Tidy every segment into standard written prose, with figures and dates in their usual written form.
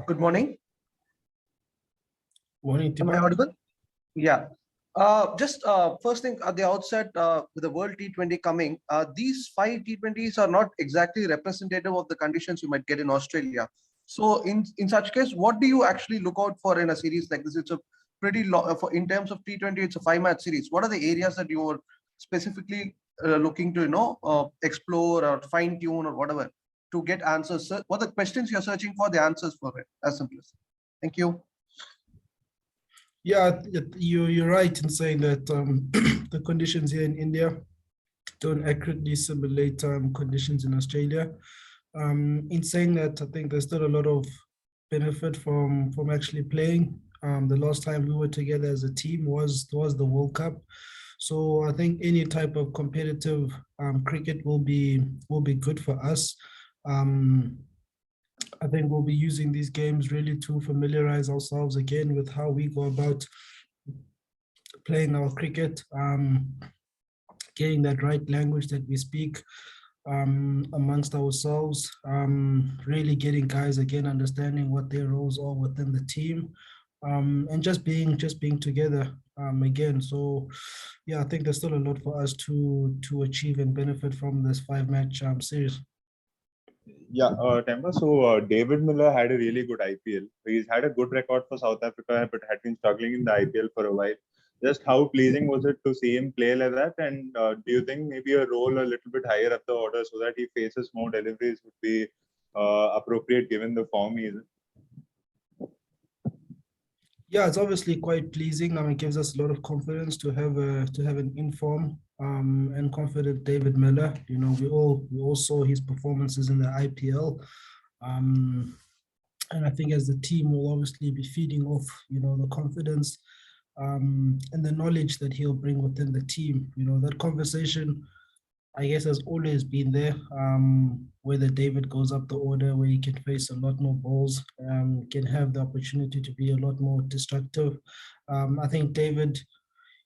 Good morning. Morning, Am I Temba. audible? Yeah. Just first thing at the outset, with the World T20 coming, these 5 T20s are not exactly representative of the conditions you might get in Australia. So in such case, what do you actually look out for in a series like this? It's a pretty long, in terms of T20, it's a 5-match series. What are the areas that you are specifically looking to, explore or fine tune or whatever to get answers? What are the questions you're searching for, the answers for it, as simple as. Thank you. Yeah, you're right in saying that the conditions here in India don't accurately simulate conditions in Australia. In saying that, I think there's still a lot of benefit from actually playing. The last time we were together as a team was the World Cup. So I think any type of competitive cricket will be good for us. I think we'll be using these games really to familiarize ourselves again with how we go about playing our cricket, getting that right language that we speak amongst ourselves, really getting guys again understanding what their roles are within the team, and just being together again. So yeah, I think there's still a lot for us to achieve and benefit from this 5-match series. Yeah, Temba. So David Miller had a really good IPL. He's had a good record for South Africa, but had been struggling in the IPL for a while. Just how pleasing was it to see him play like that? And do you think maybe a role a little bit higher up the order so that he faces more deliveries would be appropriate given the form he's in? Yeah, it's obviously quite pleasing. It gives us a lot of confidence to have an informed and confident David Miller. We all saw his performances in the IPL, and I think as the team will obviously be feeding off the confidence and the knowledge that he'll bring within the team. That conversation, I guess, has always been there. Whether David goes up the order, where he can face a lot more balls, can have the opportunity to be a lot more destructive. I think David,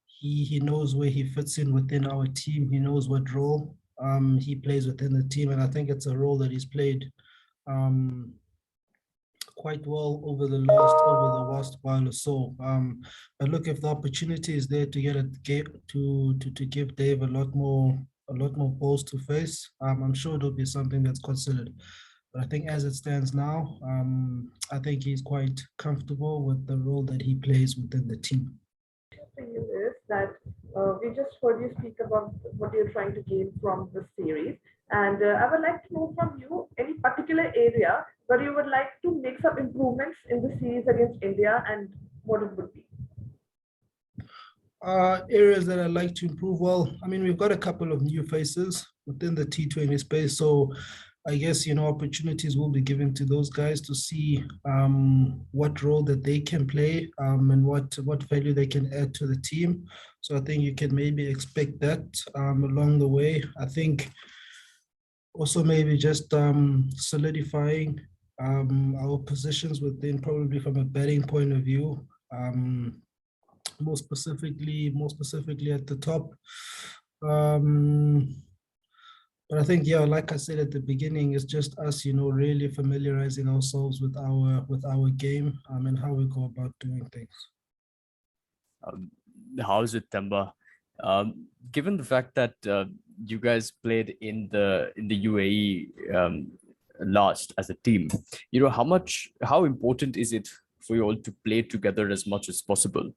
he knows where he fits in within our team. He knows what role he plays within the team, and I think it's a role that he's played quite well over the last while or so. But look, if the opportunity is there to get to give Dave a lot more balls to face, I'm sure it'll be something that's considered. But I think as it stands now, I think he's quite comfortable with the role that he plays within the team. Thing is that we just heard you speak about what you're trying to gain from the series, and I would like to know from you any particular area where you would like to make some improvements in the series against India, and what it would be. Areas that I'd like to improve. Well, we've got a couple of new faces within the T20 space, so I guess opportunities will be given to those guys to see what role that they can play and what value they can add to the team. So I think you can maybe expect that along the way. I think also maybe just solidifying our positions within, probably from a batting point of view. More specifically at the top. But I think, yeah, like I said at the beginning, it's just us, really familiarizing ourselves with our game and how we go about doing things. How is it, Temba? Given the fact that you guys played in the UAE last as a team, how important is it for you all to play together as much as possible?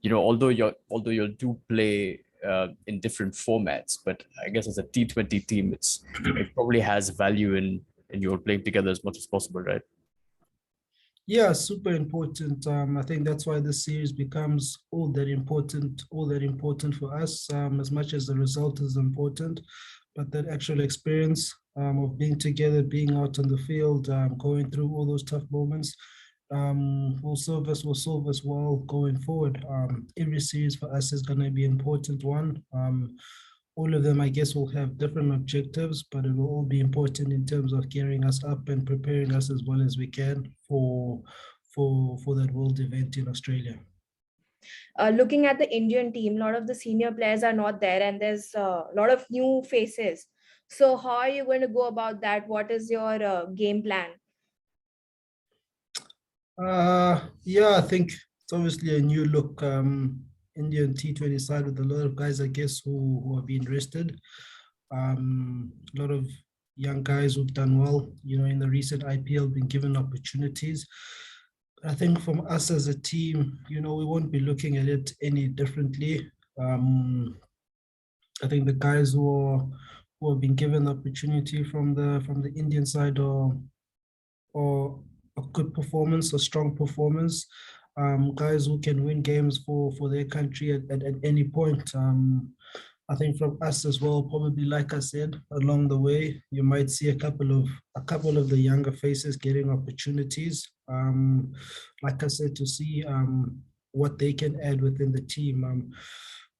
Although you do play in different formats, but I guess as a T20 team, it probably has value in you playing together as much as possible, right? Yeah, super important. I think that's why this series becomes all that important for us, as much as the result is important, but that actual experience of being together, being out on the field, going through all those tough moments, will serve us well going forward. Every series for us is going to be an important one. All of them, I guess, will have different objectives, but it will all be important in terms of gearing us up and preparing us as well as we can for that world event in Australia. looking at the Indian team, a lot of the senior players are not there, and there's a lot of new faces. So how are you going to go about that? What is your game plan? Yeah, I think it's obviously a new look Indian T20 side with a lot of guys, I guess, who have been rested. A lot of young guys who've done well, in the recent IPL, been given opportunities. I think from us as a team, we won't be looking at it any differently. I think the guys who have been given the opportunity from the Indian side or a good performance, a strong performance, guys who can win games for their country at any point. I think from us as well, probably like I said, along the way, you might see a couple of the younger faces getting opportunities. Like I said, to see what they can add within the team.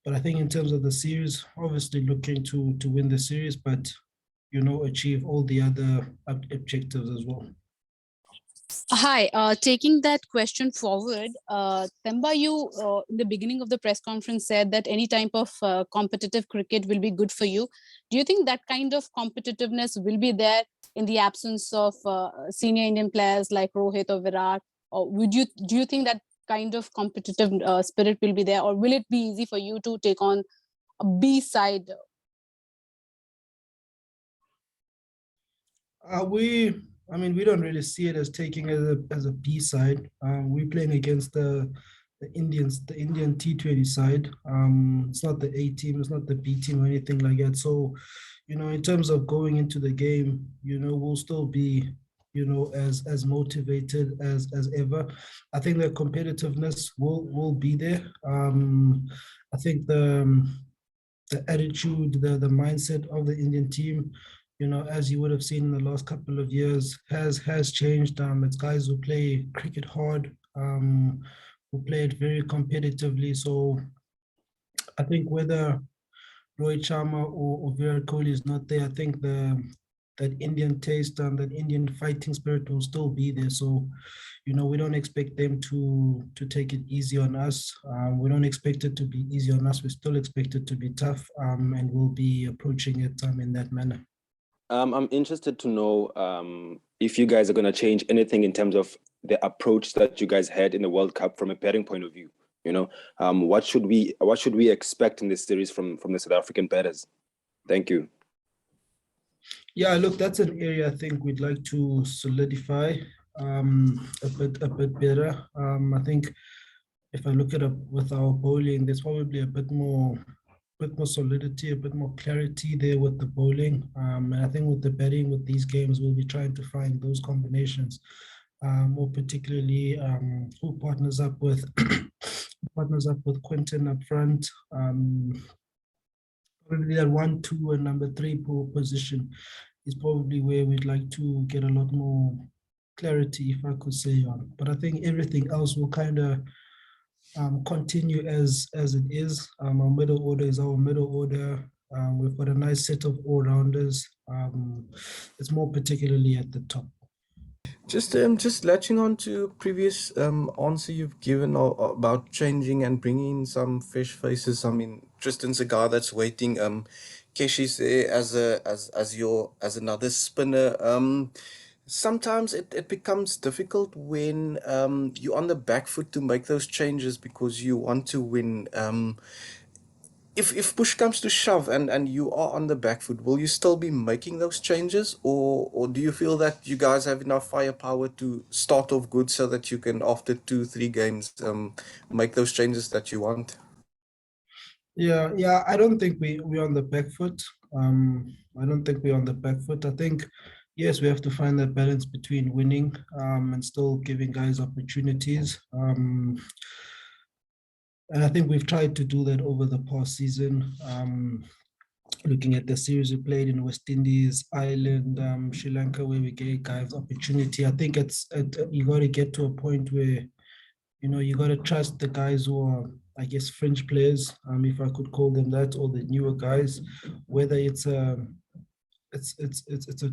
But I think in terms of the series, obviously looking to win the series, but achieve all the other objectives as well. Hi, taking that question forward, Temba, you in the beginning of the press conference said that any type of competitive cricket will be good for you. Do you think that kind of competitiveness will be there in the absence of senior Indian players like Rohit or Virat? Or do you think that kind of competitive spirit will be there, or will it be easy for you to take on a B side? We don't really see it as taking as a B side. We're playing against the Indian T20 side. It's not the A team, it's not the B team or anything like that. So, in terms of going into the game, we'll still be, as motivated as ever. I think the competitiveness will be there. I think the attitude, the mindset of the Indian team, as you would have seen in the last couple of years, has changed. It's guys who play cricket hard, who play it very competitively. So I think whether Rohit Sharma or Virat Kohli is not there, I think that Indian taste and that Indian fighting spirit will still be there. So, we don't expect them to take it easy on us. We don't expect it to be easy on us. We still expect it to be tough, and we'll be approaching it in that manner. I'm interested to know if you guys are going to change anything in terms of the approach that you guys had in the World Cup from a batting point of view. What should we expect in this series from the South African batters? Thank you. Yeah, look, that's an area I think we'd like to solidify a bit better. I think if I look at it with our bowling, there's probably a bit more solidity, a bit more clarity there with the bowling. And I think with the batting, with these games, we'll be trying to find those combinations, more particularly who partners up with Quinton up front. Probably that 1, 2, and number 3 position is probably where we'd like to get a lot more clarity, if I could say. But I think everything else will kind of continue as it is. Our middle order is our middle order. We've got a nice set of all-rounders. It's more particularly at the top. Just latching on to previous answer you've given about changing and bringing in some fresh faces. I mean, Tristan Segar that's waiting. Keshi's there as another spinner. Sometimes it becomes difficult when you're on the back foot to make those changes because you want to win. If push comes to shove and you are on the back foot, will you still be making those changes, or do you feel that you guys have enough firepower to start off good so that you can, after 2-3 games, make those changes that you want? Yeah, I don't think we're on the back foot. I don't think we're on the back foot. I think, yes, we have to find that balance between winning and still giving guys opportunities. And I think we've tried to do that over the past season. Looking at the series we played in West Indies, Ireland, Sri Lanka, where we gave guys opportunity. I think you got to get to a point where, you got to trust the guys who are, I guess, fringe players, if I could call them that, or the newer guys, whether it's a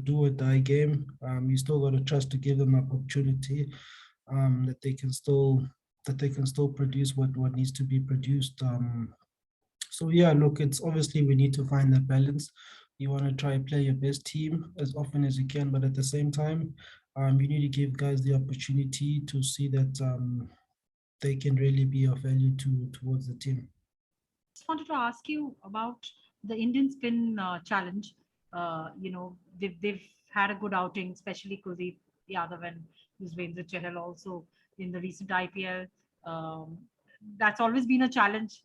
do or die game. You still got to trust to give them an opportunity that they can still that they can still produce what needs to be produced. So yeah, look, it's obviously we need to find that balance. You want to try and play your best team as often as you can, but at the same time, you need to give guys the opportunity to see that they can really be of value towards the team. Just wanted to ask you about the Indian spin challenge. They've had a good outing, especially Kuldeep Yadav and Yuzvendra Chahal also in the recent IPL. That's always been a challenge.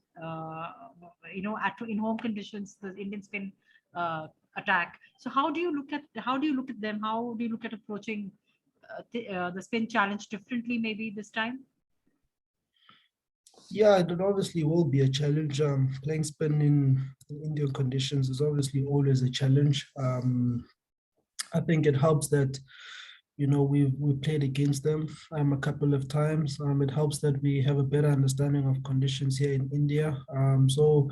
In home conditions, the Indian spin attack. So how do you look at them? How do you look at approaching the spin challenge differently, maybe this time? Yeah, it obviously will be a challenge. Playing spin in Indian conditions is obviously always a challenge. I think it helps that, we played against them a couple of times. It helps that we have a better understanding of conditions here in India. So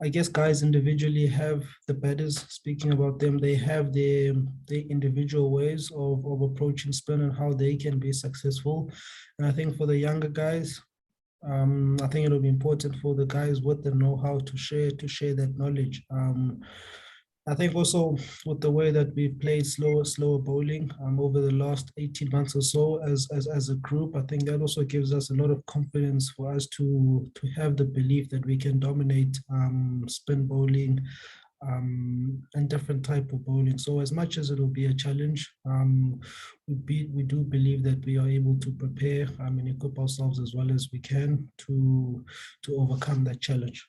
I guess guys individually have the batters. Speaking about them, they have their individual ways of approaching spin and how they can be successful. And I think for the younger guys, I think it'll be important for the guys with the know-how to share that knowledge. I think also with the way that we've played slower bowling over the last 18 months or so as a group, I think that also gives us a lot of confidence for us to have the belief that we can dominate spin bowling and different type of bowling. So as much as it'll be a challenge, we do believe that we are able to prepare and equip ourselves as well as we can to overcome that challenge.